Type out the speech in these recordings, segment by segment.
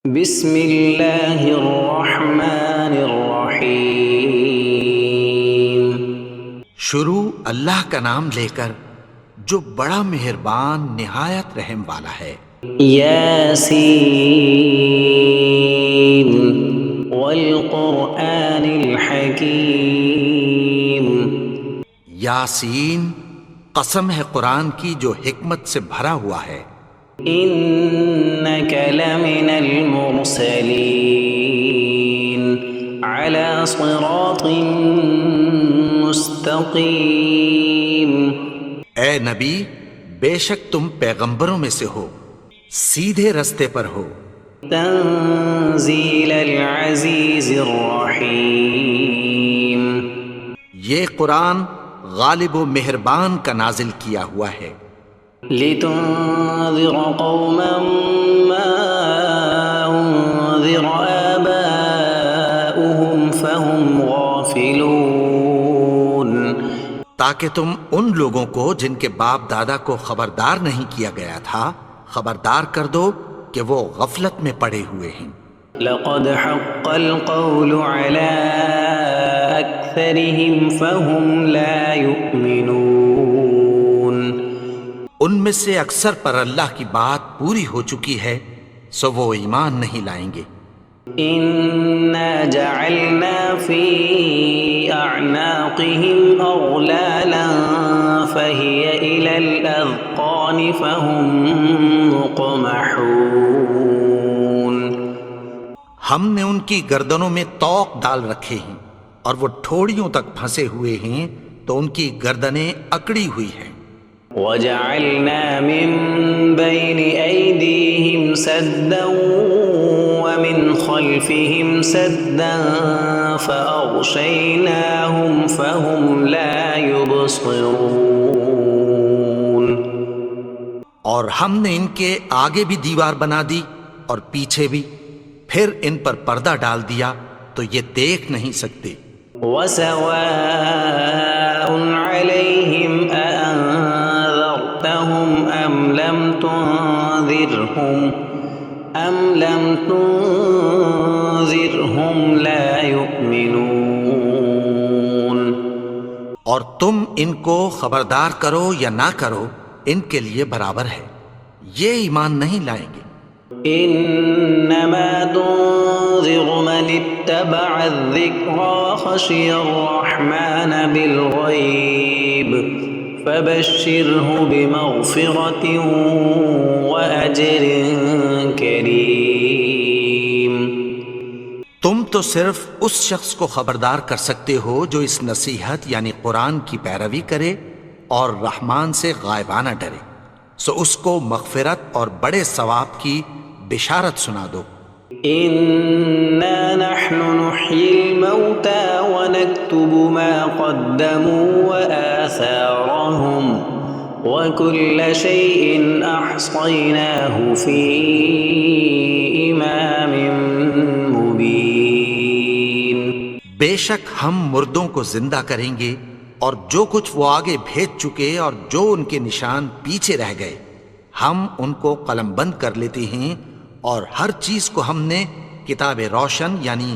بسم اللہ الرحمن الرحیم۔ شروع اللہ کا نام لے کر جو بڑا مہربان نہایت رحم والا ہے۔ یاسین والقرآن الحکیم۔ یاسین، قسم ہے قرآن کی جو حکمت سے بھرا ہوا ہے۔ انک لمن المرسلین علی صراط مستقیم۔ اے نبی، بے شک تم پیغمبروں میں سے ہو، سیدھے رستے پر ہو۔ تنزیل العزیز الرحیم۔ یہ قرآن غالب و مہربان کا نازل کیا ہوا ہے۔ لتنذر قوما ما انذر آباؤهم فهم غافلون۔ تاکہ تم ان لوگوں کو جن کے باپ دادا کو خبردار نہیں کیا گیا تھا خبردار کر دو کہ وہ غفلت میں پڑے ہوئے ہیں۔ لقد حق القول على أكثرهم فهم لا يؤمنون۔ ان میں سے اکثر پر اللہ کی بات پوری ہو چکی ہے سو وہ ایمان نہیں لائیں گے۔ إنا جعلنا في أعناقهم أغلالا فهي إلى الأذقان فهم مقمحون۔ ہم نے ان کی گردنوں میں طوق ڈال رکھے ہیں اور وہ ٹھوڑیوں تک پھنسے ہوئے ہیں تو ان کی گردنیں اکڑی ہوئی ہیں۔ وجعلنا من بين أيديهم سدا ومن خلفهم سدا فأغشيناهم فهم لا يبصرون۔ اور ہم نے ان کے آگے بھی دیوار بنا دی اور پیچھے بھی، پھر ان پر پردہ ڈال دیا تو یہ دیکھ نہیں سکتے۔ وسواء عليهم أأنذرتهم أم لم تنذرهم لا يؤمنون۔ اور تم ان کو خبردار کرو یا نہ کرو ان کے لیے برابر ہے، یہ ایمان نہیں لائیں گے۔ انما تنذر من اتبع الذکر وخشی الرحمن بالغیب فبشرہ بمغفرۃ واجر کریم۔ تم تو صرف اس شخص کو خبردار کر سکتے ہو جو اس نصیحت یعنی قرآن کی پیروی کرے اور رحمان سے غائبانہ ڈرے، سو اس کو مغفرت اور بڑے ثواب کی بشارت سنا دو۔ انا نحن نحيي الموتى ونكتب ما قدموا وآثارهم وكل شيء احصيناه في امام مبين۔ بے شک ہم مردوں کو زندہ کریں گے اور جو کچھ وہ آگے بھیج چکے اور جو ان کے نشان پیچھے رہ گئے ہم ان کو قلم بند کر لیتے ہیں، اور ہر چیز کو ہم نے کتاب روشن یعنی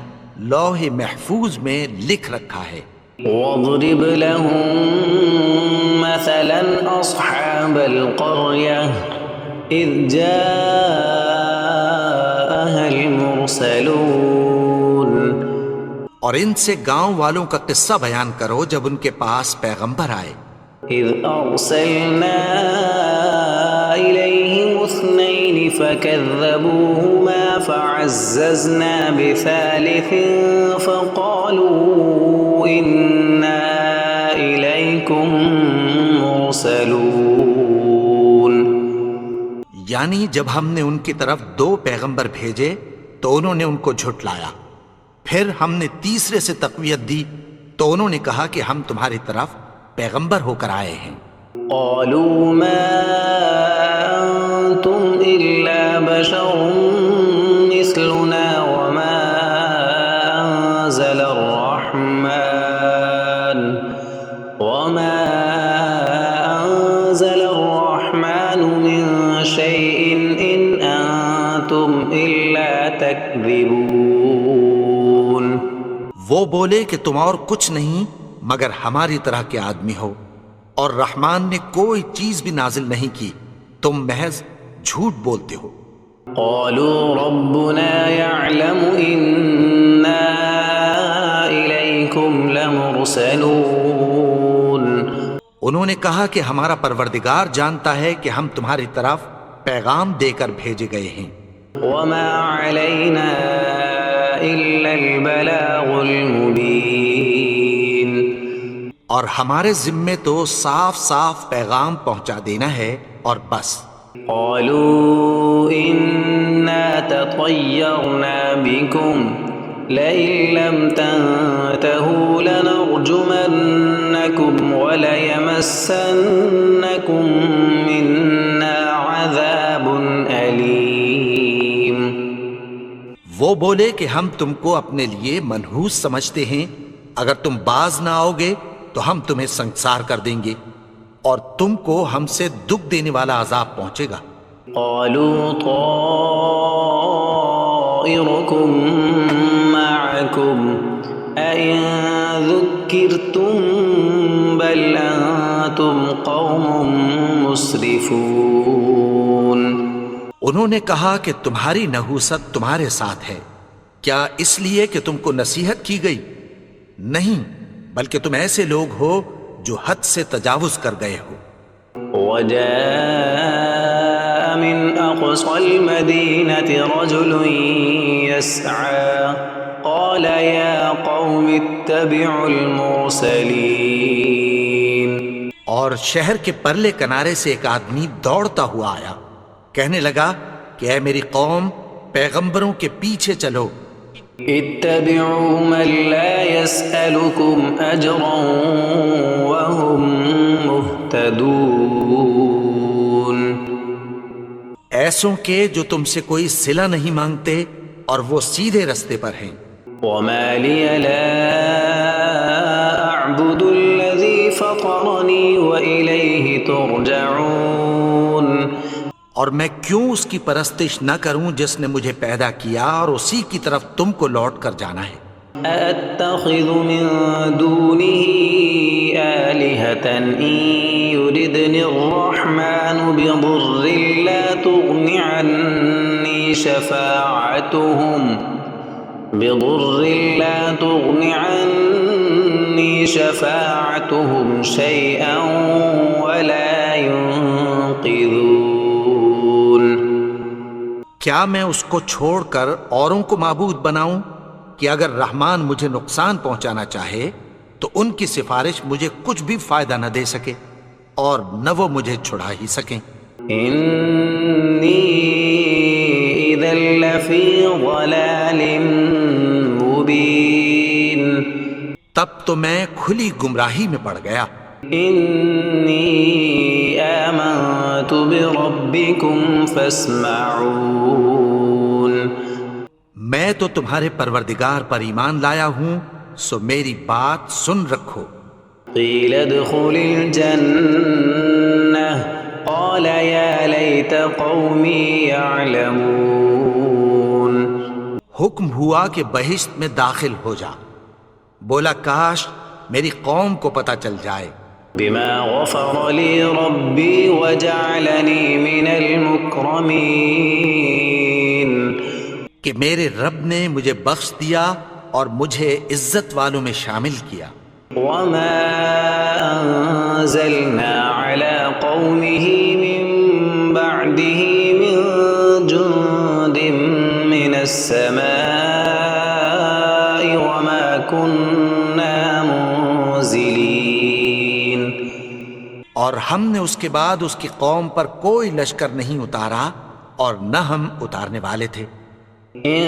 لوح محفوظ میں لکھ رکھا ہے۔ واضرب لهم مثلا اصحاب القرية اذ جاءها المرسلون۔ اور ان سے گاؤں والوں کا قصہ بیان کرو جب ان کے پاس پیغمبر آئے۔ اذ ارسلنا الیہم اثنین فکذبوہما فعززنا بثالث فقالوا انا الیکم مرسلون۔ یعنی جب ہم نے ان کی طرف 2 پیغمبر بھیجے تو انہوں نے ان کو جھٹلایا، پھر ہم نے تیسرے سے تقویت دی تو انہوں نے کہا کہ ہم تمہاری طرف پیغمبر ہو کر آئے ہیں۔ قالوا ما انتم الا بشر مثلنا وما انزل الرحمن من شيء ان انتم الا تكذبون وہ بولے کہ تم اور کچھ نہیں مگر ہماری طرح کے آدمی ہو، اور رحمان نے کوئی چیز بھی نازل نہیں کی، تم محض جھوٹ بولتے ہو۔ قالوا ربنا يعلم إنا إليكم لمرسلون انہوں نے کہا کہ ہمارا پروردگار جانتا ہے کہ ہم تمہاری طرف پیغام دے کر بھیجے گئے ہیں، وما علينا إلا البلاغ المبين اور ہمارے ذمے تو صاف صاف پیغام پہنچا دینا ہے اور بس۔ قالوا إنا تطيرنا بكم لئن لم تنتهوا لنرجمنكم وليمسنكم منا عذاب أليم وہ بولے کہ ہم تم کو اپنے لیے منحوس سمجھتے ہیں، اگر تم باز نہ آؤ گے تو ہم تمہیں سنگسار کر دیں گے اور تم کو ہم سے دکھ دینے والا عذاب پہنچے گا۔ قالوا طائركم معكم أئن ذكرتم بل أنتم قوم مسرفون انہوں نے کہا کہ تمہاری نحوست تمہارے ساتھ ہے، کیا اس لیے کہ تم کو نصیحت کی گئی؟ نہیں، بلکہ تم ایسے لوگ ہو جو حد سے تجاوز کر گئے ہو۔ وجاء من أقصى المدينة رجل يسعى قال يا قوم اتبعوا المرسلين اور شہر کے پرلے کنارے سے ایک آدمی دوڑتا ہوا آیا، کہنے لگا کہ اے میری قوم، پیغمبروں کے پیچھے چلو۔ اتبعوا من لا يسألكم أجرا وهم مهتدون ایسوں کے جو تم سے کوئی صلہ نہیں مانگتے اور وہ سیدھے رستے پر ہیں۔ وما لي لا أعبد الذي فطرني وإليه ترجعون اور میں کیوں اس کی پرستش نہ کروں جس نے مجھے پیدا کیا اور اسی کی طرف تم کو لوٹ کر جانا ہے۔ أأتخذ من دونه آلهة إن يردني الرحمن بضر لا تغن عني شفاعتهم شيئا ولا ينقذون کیا میں اس کو چھوڑ کر اوروں کو معبود بناؤں کہ اگر رحمان مجھے نقصان پہنچانا چاہے تو ان کی سفارش مجھے کچھ بھی فائدہ نہ دے سکے اور نہ وہ مجھے چھڑا ہی سکیں۔ إني إذا لفي ضلال مبين تب تو میں کھلی گمراہی میں پڑ گیا۔ إني آمنت بربكم فاسمعون میں تو تمہارے پروردگار پر ایمان لایا ہوں، سو میری بات سن رکھو۔ قيل ادخل الجنة قال يا ليت قومي يعلمون حکم ہوا کہ بہشت میں داخل ہو جا، بولا کاش میری قوم کو پتہ چل جائے۔ بما غفر لي ربي وجعلني من المكرمين کہ میرے رب نے مجھے بخش دیا اور مجھے عزت والوں میں شامل کیا۔ وما أنزلنا على قومه من بعده من جند من السماء وما كنا منزلين اور ہم نے اس کے بعد اس کی قوم پر کوئی لشکر نہیں اتارا اور نہ ہم اتارنے والے تھے۔ إن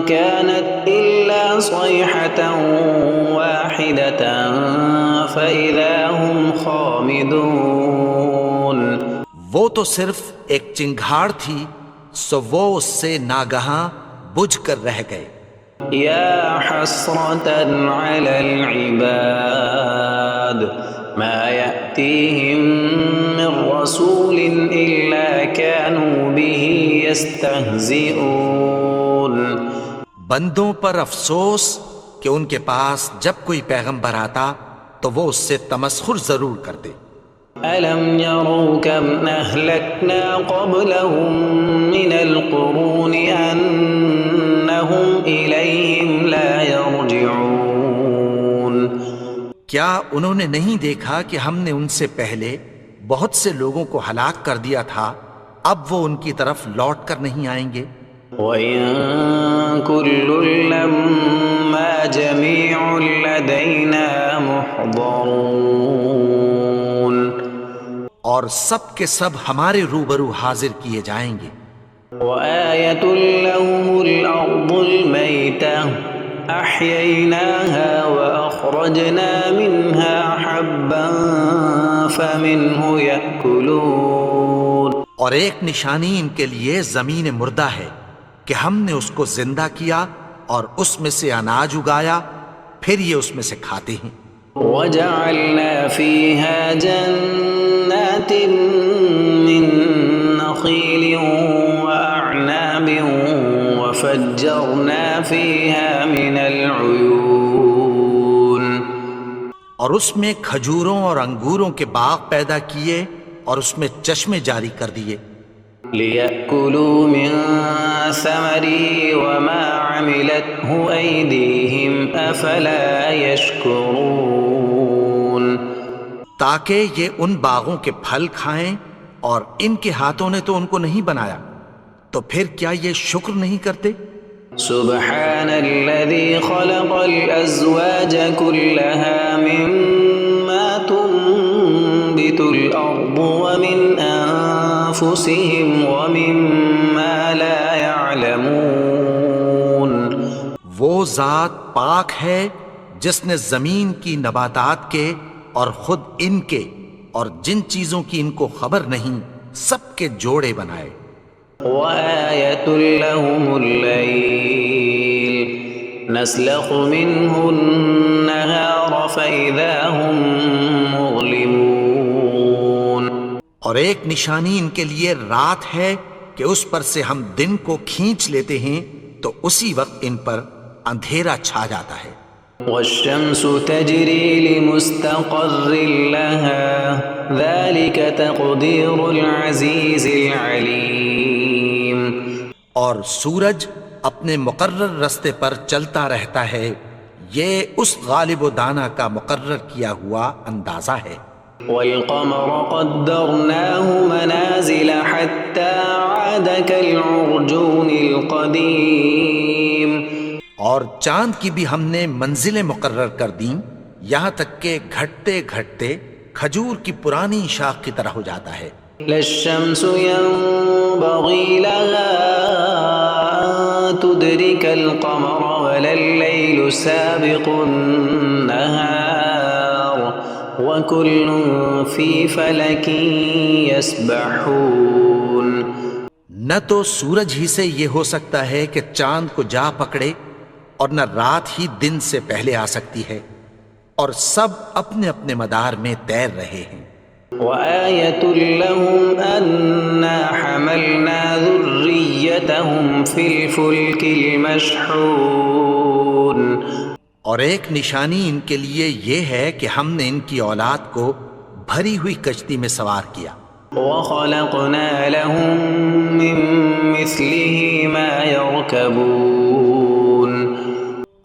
كانت إلا صيحة واحدة فإذا هم خامدون وہ تو صرف ایک چنگھاڑ تھی، سو وہ اس سے ناگہاں بجھ کر رہ گئے۔ يا حسرة على العباد ما يأتيهم من رسول إلا كانوا به يستهزئون بندوں پر افسوس کہ ان کے پاس جب کوئی پیغمبر آتا تو وہ اس سے تمسخر ضرور کرتے۔ ألم يروا كم أهلكنا قبلهم من القرون أنهم إليهم لا يرجعون کیا انہوں نے نہیں دیکھا کہ ہم نے ان سے پہلے بہت سے لوگوں کو ہلاک کر دیا تھا، اب وہ ان کی طرف لوٹ کر نہیں آئیں گے؟ وَإِن كُلٌّ لَّمَّا جَمِيعٌ لَّدَيْنَا مُحْضَرُونَ اور سب کے سب ہمارے روبرو حاضر کیے جائیں گے۔ وَآيَةٌ لَّهُمُ الْأَرْضُ الْمَيْتَةُ أَحْيَيْنَاهَا وَأَخْرَجْنَا مِنْهَا حَبًّا فَمِنْهُ يَأْكُلُونَ اور ایک نشانی ان کے لیے زمین مردہ ہے کہ ہم نے اس کو زندہ کیا اور اس میں سے اناج اگایا، پھر یہ اس میں سے کھاتے ہیں۔ وَجَعَلْنَا فِيهَا جَنَّاتٍ مِّن نَّخِيلٍ وَأَعْنَابٍ وَفَجَّرْنَا فِيهَا مِنَ الْعُيُونِ اور اس میں کھجوروں اور انگوروں کے باغ پیدا کیے اور اس میں چشمے جاری کر دیے، لِيَأْكُلُوا مِن ثَمَرِهِ وَمَا عَمِلَتْهُ أَيْدِيهِمْ أَفَلَا يَشْكُرُونَ تاکہ یہ ان باغوں کے پھل کھائیں، اور ان کے ہاتھوں نے تو ان کو نہیں بنایا، تو پھر کیا یہ شکر نہیں کرتے؟ سبحان الذي خلق الأزواج كلها مما تنبت الأرض ومن أنفسهم ومما لا يعلمون وہ ذات پاک ہے جس نے زمین کی نباتات کے اور خود ان کے اور جن چیزوں کی ان کو خبر نہیں سب کے جوڑے بنائے۔ وآية لهم الليل نسلخ منه النهار فإذا هم مظلمون اور ایک نشانی ان کے لیے رات ہے کہ اس پر سے ہم دن کو کھینچ لیتے ہیں تو اسی وقت ان پر اندھیرا چھا جاتا ہے۔ والشمس تجري لمستقر لها ذلك تقدير العزيز العليم اور سورج اپنے مقرر رستے پر چلتا رہتا ہے، یہ اس غالب و دانا کا مقرر کیا ہوا اندازہ ہے۔ والقمر قدرناه منازل حتى عاد كالعرجون القديم اور چاند کی بھی ہم نے منزلیں مقرر کر دیں، یہاں تک کہ گھٹتے گھٹتے کھجور کی پرانی شاخ کی طرح ہو جاتا ہے۔ لا الشمس ينبغي لها أن تدرك القمر ولا الليل سابق النهار وكل في فلك يسبحون نہ تو سورج ہی سے یہ ہو سکتا ہے کہ چاند کو جا پکڑے، اور نہ رات ہی دن سے پہلے آ سکتی ہے، اور سب اپنے اپنے مدار میں تیر رہے ہیں۔ وآية لهم أنا حملنا ذريتهم في الفلك المشحون اور ایک نشانی ان کے لیے یہ ہے کہ ہم نے ان کی اولاد کو بھری ہوئی کشتی میں سوار کیا۔ وخلقنا لهم من مثله ما يركبون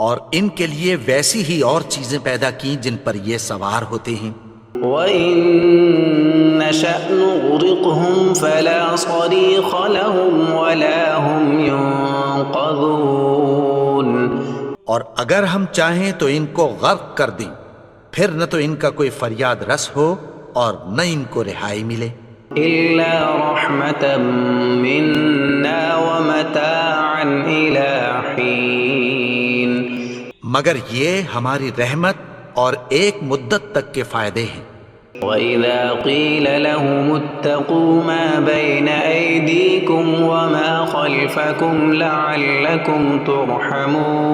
اور ان کے لیے ویسی ہی اور چیزیں پیدا کی جن پر یہ سوار ہوتے ہیں۔ وَإِن نَّشَأْ نُغْرِقْهُمْ فَلَا صَرِيخَ لَهُمْ وَلَا هُمْ يُنقَذُونَ اور اگر ہم چاہیں تو ان کو غرق کر دیں، پھر نہ تو ان کا کوئی فریاد رس ہو اور نہ ان کو رہائی ملے۔ إِلَّا رَحْمَةً مِّنَّا وَمَتَاعًا إِلَىٰ حِينٍ مگر یہ ہماری رحمت اور ایک مدت تک کے فائدے ہیں۔ وَإِذَا قِيلَ لَهُمُ اتَّقُوا مَا بَيْنَ أَيْدِيكُمْ وَمَا خَلْفَكُمْ لَعَلَّكُمْ تُرْحَمُونَ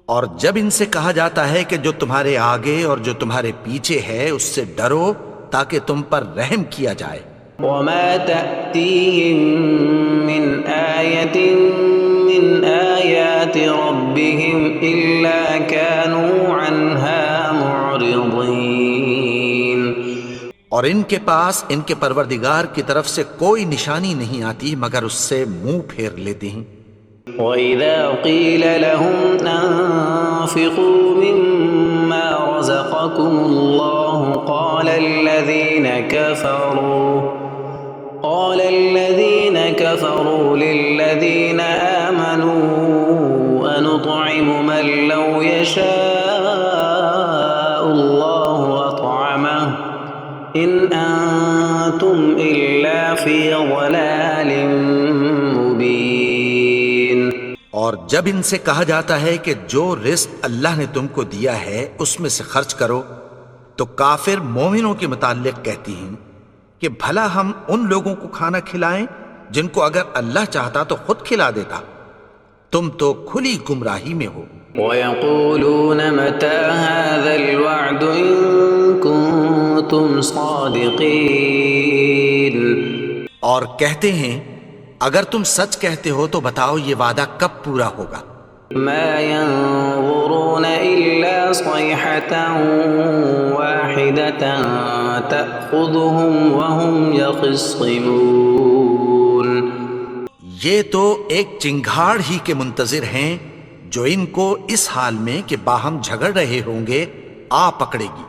اور جب ان سے کہا جاتا ہے کہ جو تمہارے آگے اور جو تمہارے پیچھے ہے اس سے ڈرو تاکہ تم پر رحم کیا جائے۔ وما تأتيهم من آية من آيات ربهم إلا كانوا عنها معرضين۔ اور ان کے پاس ان کے پروردگار کی طرف سے کوئی نشانی نہیں آتی مگر اس سے منہ پھیر لیتے ہیں۔ وَإِذَا قِيلَ لَهُمْ أَنفِقُوا مِمَّا رَزَقَكُمُ اللَّهُ قَالَ الَّذِينَ كَفَرُوا لِلَّذِينَ آمَنُوا أَنُطْعِمُ مَن لَّوْ يَشَاءُ اللَّهُ أَطْعَمَهُ إِنْ أَنتُمْ إِلَّا فِي ضَلَالٍ مُّبِينٍ۔ اور جب ان سے کہا جاتا ہے کہ جو رزق اللہ نے تم کو دیا ہے اس میں سے خرچ کرو، تو کافر مومنوں کے متعلق کہتی ہیں کہ بھلا ہم ان لوگوں کو کھانا کھلائیں جن کو اگر اللہ چاہتا تو خود کھلا دیتا، تم تو کھلی گمراہی میں ہو۔ وَيَقُولُونَ مَتَى هَذَا الْوَعْدُ إِن كُنتُمْ صَادِقِينَ۔ اور کہتے ہیں اگر تم سچ کہتے ہو تو بتاؤ یہ وعدہ کب پورا ہوگا؟ مَا يَنظُرُونَ إِلَّا صَيْحَةً وَاحِدَةً تَأْخُذُهُمْ وَهُمْ يَخِصِّمُونَ۔ یہ تو ایک چنگھاڑ ہی کے منتظر ہیں جو ان کو اس حال میں کہ باہم جھگڑ رہے ہوں گے آ پکڑے گی۔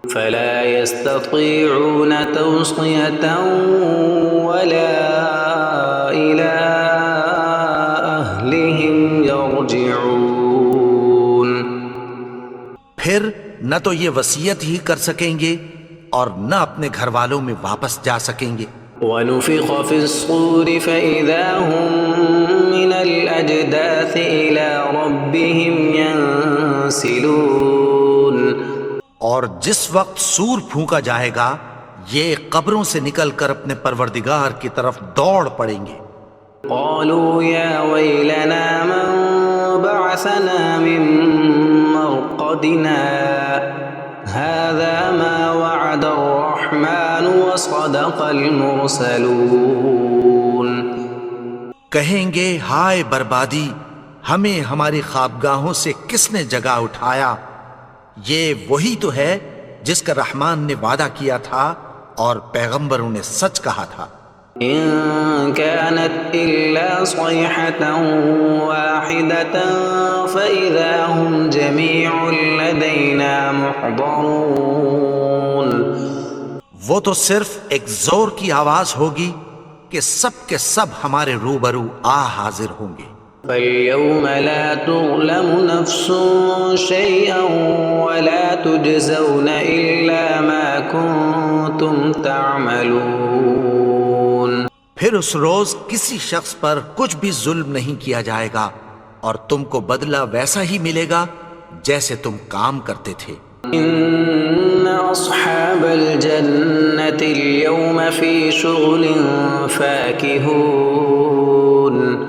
فَلَا يَسْتَطِيعُونَ تَوْصِيَةً وَلَا إِلَىٰ أَهْلِهِمْ يَرْجِعُونَ۔ پھر نہ تو یہ وصیت ہی کر سکیں گے اور نہ اپنے گھر والوں میں واپس جا سکیں گے۔ وَنُفِخَ فِي الصُّورِ فَإِذَا هُم مِّنَ الْأَجْدَاثِ إِلَىٰ رَبِّهِمْ يَنسِلُونَ۔ اور جس وقت سور پھونکا جائے گا یہ قبروں سے نکل کر اپنے پروردگار کی طرف دوڑ پڑیں گے۔ قالوا يا ويلنا من بعثنا من مرقدنا هذا ما وعد الرحمن وصدق المرسلون۔ کہیں گے ہائے بربادی، ہمیں ہماری خوابگاہوں سے کس نے جگا اٹھایا؟ یہ وہی تو ہے جس کا رحمان نے وعدہ کیا تھا اور پیغمبروں نے سچ کہا تھا۔ إن كانت إلا صيحة واحدة فإذا هم جميع لدينا محضرون۔ وہ تو صرف ایک زور کی آواز ہوگی کہ سب کے سب ہمارے روبرو حاضر ہوں گے۔ فَالْيَوْمَ لَا تُظْلَمُ نَفْسٌ شَيْئًا وَلَا تُجْزَوْنَ إِلَّا مَا كُنتُمْ تَعْمَلُونَ۔ پھر اس روز کسی شخص پر کچھ بھی ظلم نہیں کیا جائے گا اور تم کو بدلہ ویسا ہی ملے گا جیسے تم کام کرتے تھے۔ إِنَّ أَصْحَابَ الْجَنَّةِ الْيَوْمَ فِي شُغُلٍ فَاكِهُونَ۔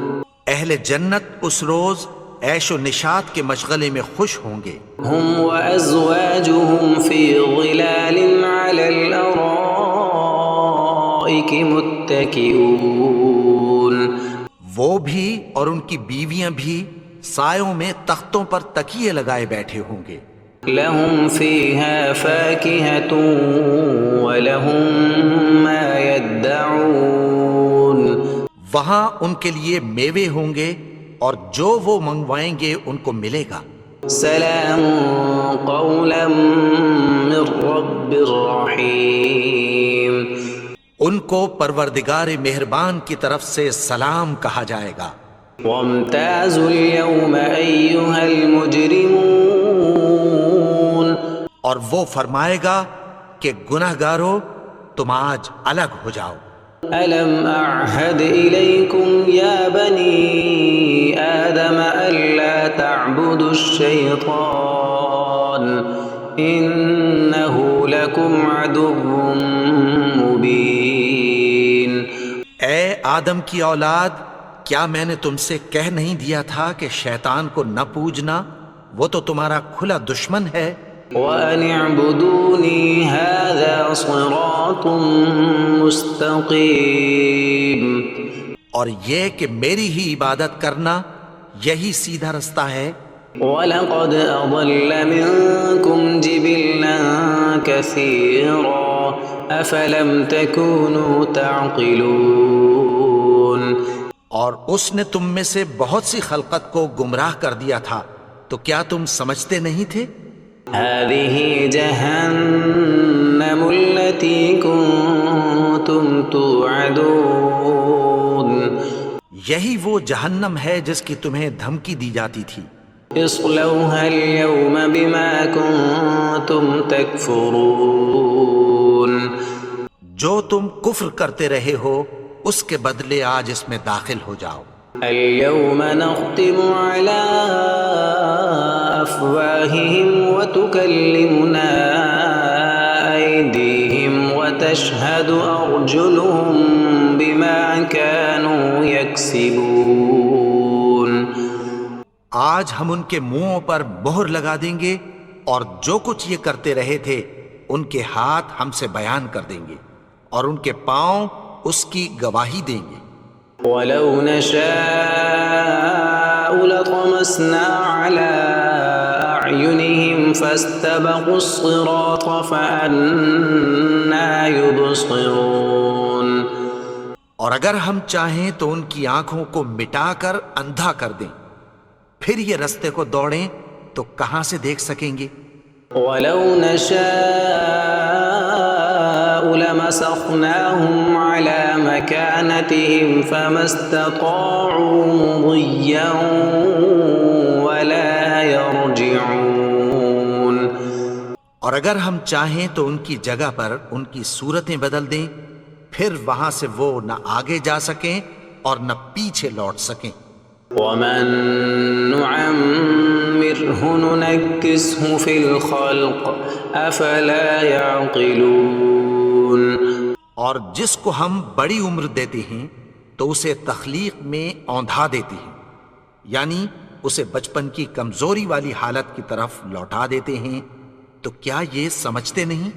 اہل جنت اس روز عیش و نشاط کے مشغلے میں خوش ہوں گے۔ هُمْ وَأَزْوَاجُهُمْ فِي ظِلَالٍ عَلَى الْأَرَائِكِ مُتَّكِئُونَ۔ وہ بھی اور ان کی بیویاں بھی سایوں میں تختوں پر تکیے لگائے بیٹھے ہوں گے۔ لَهُمْ فِيهَا فَاكِهَةٌ وَلَهُمْ مَا يَدَّعُونَ۔ وہاں ان کے لیے میوے ہوں گے اور جو وہ منگوائیں گے ان کو ملے گا۔ سلام قولا من رب الرحیم۔ ان کو پروردگار مہربان کی طرف سے سلام کہا جائے گا۔ وامتازوا اليوم ایھا المجرمون۔ اور وہ فرمائے گا کہ گنہگارو تم آج الگ ہو جاؤ۔ ألم أعهد إليكم يا بني آدم ألا تعبدوا الشيطان إنه لكم عدو مبين۔ اے آدم کی اولاد، کیا میں نے تم سے کہہ نہیں دیا تھا کہ شیطان کو نہ پوجنا؟ وہ تو تمہارا کھلا دشمن ہے. وَأَنِ اعْبُدُونِي هَذَا صِرَاطٌ مُسْتَقِيمٌ. اور یہ کہ میری ہی عبادت کرنا یہی سیدھا رستہ ہے. وَلَقَدْ أَضَلَّ مِنكُمْ جِبِلًّا كَثِيرًا أَفَلَمْ تَكُونُوا تَعْقِلُونَ. اور اس نے تم میں سے بہت سی خلقت کو گمراہ کر دیا تھا، تو کیا تم سمجھتے نہیں تھے؟ هَذِهِ جَهَنَّمُ الَّتِي كُنتُمْ تُوعَدُونَ. یہی وہ جہنم ہے جس کی تمہیں دھمکی دی جاتی تھی. اصلوها اليوم بما كنتم تكفرون. جو تم کفر کرتے رہے ہو اس کے بدلے آج اس میں داخل ہو جاؤ. اليوم نختم على أفواههم وتكلمنا أيديهم وتشهد أرجلهم بما كانوا يكسبون. آج ہم ان کے منہوں پر مہر لگا دیں گے اور جو کچھ یہ کرتے رہے تھے ان کے ہاتھ ہم سے بیان کر دیں گے اور ان کے پاؤں اس کی گواہی دیں گے. وَلَوْ نَشَاءُ لَطَمَسْنَا عَلَىٰ أَعْيُنِهِمْ فَاسْتَبَقُوا الصِّرَاطَ فَأَنَّىٰ يُبْصِرُونَ. اور اگر ہم چاہیں تو ان کی آنکھوں کو مٹا کر اندھا کر دیں، پھر یہ رستے کو دوڑیں تو کہاں سے دیکھ سکیں گے؟ وَلَوْ نَشَاءُ لَمَسَخْنَاهُمْ عَلَىٰ مَكَانَتِهِمْ فَمَا اسْتَطَاعُوا مُضِيًّا وَلَا يَرْجِعُونَ. اور اگر ہم چاہیں تو ان کی جگہ پر ان کی صورتیں بدل دیں، پھر وہاں سے وہ نہ آگے جا سکیں اور نہ پیچھے لوٹ سکیں. وَمَن نُعَمِّرْهُ نُنَكِّسْهُ فِي الْخَلْقِ أَفَلَا يَعْقِلُونَ. اور جس کو ہم بڑی عمر دیتے ہیں تو اسے تخلیق میں اوندھا دیتے ہیں، یعنی اسے بچپن کی کمزوری والی حالت کی طرف لوٹا دیتے ہیں. تو کیا یہ سمجھتے نہیں؟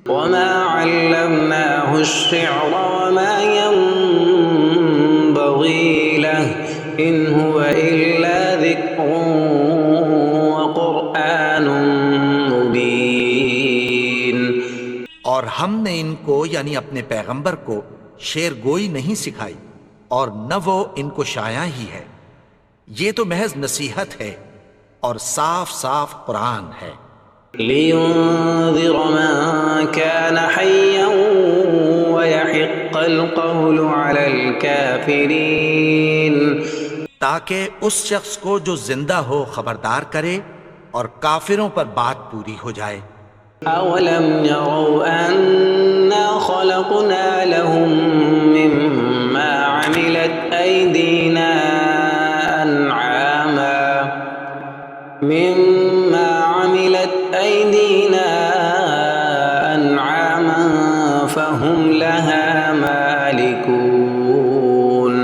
وَمَا عَلَّمْنَاهُ الشِّعْرَ وَمَا يَنبَغِي لَهُ إِنْ هُوَ إِلَّا ذِكْرٌ وَقُرْآنٌ مُبِينٌ. اور ہم نے ان کو یعنی اپنے پیغمبر کو شعر گوئی نہیں سکھائی اور نہ وہ ان کو شایع ہی ہے. یہ تو محض نصیحت ہے اور صاف صاف قرآن ہے. لِيُنذِرَ مَن كَانَ حَيًّا وَيَحِقَّ الْقَوْلُ عَلَى الْكَافِرِينَ. تاکہ اس شخص کو جو زندہ ہو خبردار کرے اور کافروں پر بات پوری ہو جائے. أَوَلَمْ يَرَوْا أَنَّا خَلَقْنَا لَهُم مِّمَّا عَمِلَتْ أَيْدِينَا أَنْعَامًا فَهُمْ لَهَا مَالِكُونَ.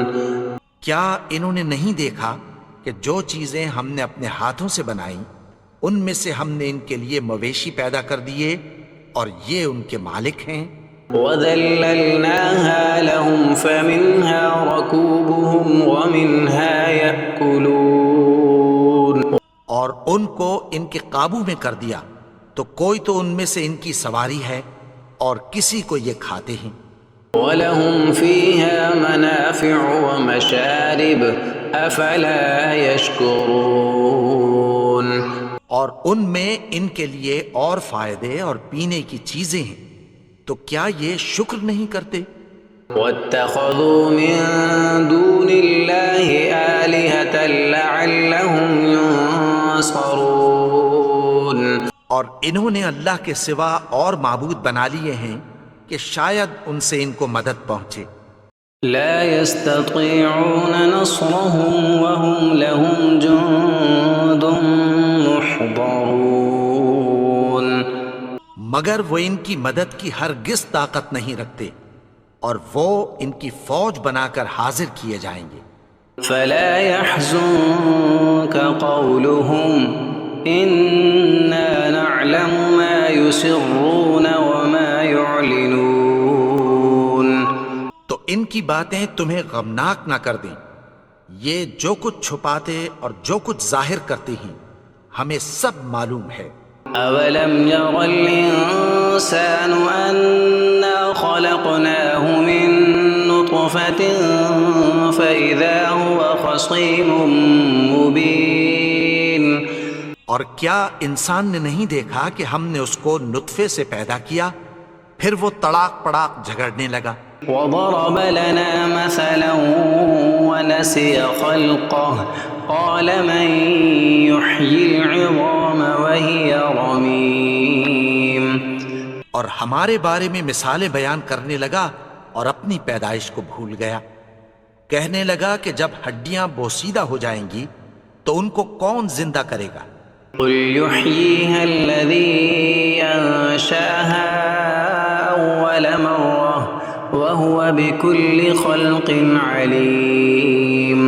کیا انہوں نے نہیں دیکھا کہ جو چیزیں ہم نے اپنے ہاتھوں سے بنائیں ان میں سے ہم نے ان کے لیے مویشی پیدا کر دیے اور یہ ان کے مالک ہیں. وَذَلَّلْنَاهَا لَهُمْ فَمِنْهَا رَكُوبُهُمْ وَمِنْهَا يَأْكُلُونَ. اور ان کو ان کے قابو میں کر دیا تو کوئی تو ان میں سے ان کی سواری ہے اور کسی کو یہ کھاتے ہیں. وَلَهُمْ فِيهَا مَنَافِعُ وَمَشَارِبُ أَفَلَا يَشْكُرُونَ. اور ان میں ان کے لیے اور فائدے اور پینے کی چیزیں ہیں، تو کیا یہ شکر نہیں کرتے؟ وَاتَّخَذُوا مِن دُونِ اللَّهِ آلِهَةً لَعَلَّهُمْ يُنصَرُونَ. اور انہوں نے اللہ کے سوا اور معبود بنا لیے ہیں کہ شاید ان سے ان کو مدد پہنچے. لا يستطيعون نصرهم وهم لهم جند محضرون. مگر وہ ان کی مدد کی ہرگز طاقت نہیں رکھتے اور وہ ان کی فوج بنا کر حاضر کیے جائیں گے. فلا يحزنك قولهم إنا نعلم ما يسرون وما يعلنون. تو ان کی باتیں تمہیں غمناک نہ کر دیں، یہ جو کچھ چھپاتے اور جو کچھ ظاہر کرتے ہیں ہمیں سب معلوم ہے۔ أولم ير الإنسان أنا خلقناه من نطفة فإذا هو خصيم مبين. اور کیا انسان نے نہیں دیکھا کہ ہم نے اس کو نطفے سے پیدا کیا پھر وہ تڑاک پڑاک جھگڑنے لگا۔ وضرب لنا مثلا ونسي خلقه قال من يحيي العظام وهي رميم. اور ہمارے بارے میں مثالیں بیان کرنے لگا اور اپنی پیدائش کو بھول گیا، کہنے لگا کہ جب ہڈیاں بوسیدہ ہو جائیں گی تو ان کو کون زندہ کرے گا؟ قل يحييها الذي أنشأها أول مرة وهو بكل خلق عليم.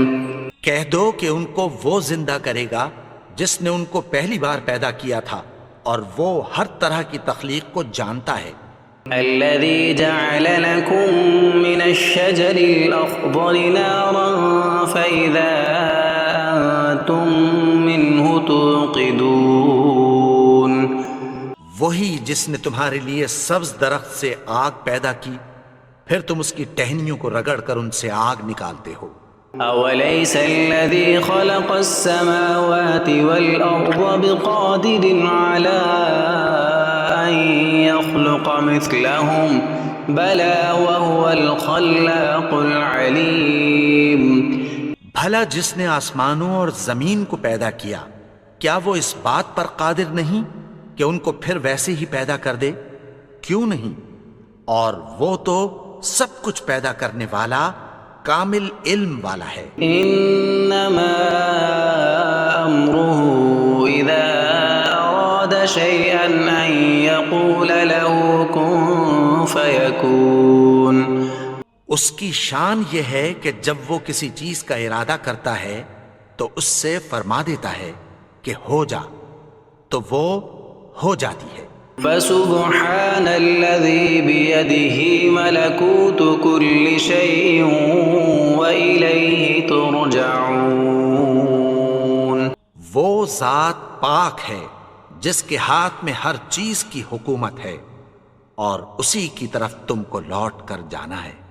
کہہ دو کہ ان کو وہ زندہ کرے گا جس نے ان کو پہلی بار پیدا کیا تھا اور وہ ہر طرح کی تخلیق کو جانتا ہے۔ الذي جعل لكم من الشجر الأخضر نارا فإذا أنتم منه توقدون. وہی جس نے تمہارے لیے سبز درخت سے آگ پیدا کی پھر تم اس کی ٹہنیوں کو رگڑ کر ان سے آگ نکالتے ہو۔ أوليس الذي خلق السماوات والأرض بقادر على أن يخلق مثلهم بلى وهو الخلاق العليم. بھلا جس نے آسمانوں اور زمین کو پیدا کیا کیا وہ اس بات پر قادر نہیں کہ ان کو پھر ویسے ہی پیدا کر دے؟ کیوں نہیں؟ اور وہ تو سب کچھ پیدا کرنے والا کامل علم والا ہے۔ انما امره اذا اراد شيئا ان يقول له كن فيكون. اس کی شان یہ ہے کہ جب وہ کسی چیز کا ارادہ کرتا ہے تو اس سے فرما دیتا ہے کہ ہو جا، تو وہ ہو جاتی ہے۔ فسبحان الذي بيده ملكوت كل شيء وإليه ترجعون. وہ ذات پاک ہے جس کے ہاتھ میں ہر چیز کی حکومت ہے اور اسی کی طرف تم کو لوٹ کر جانا ہے۔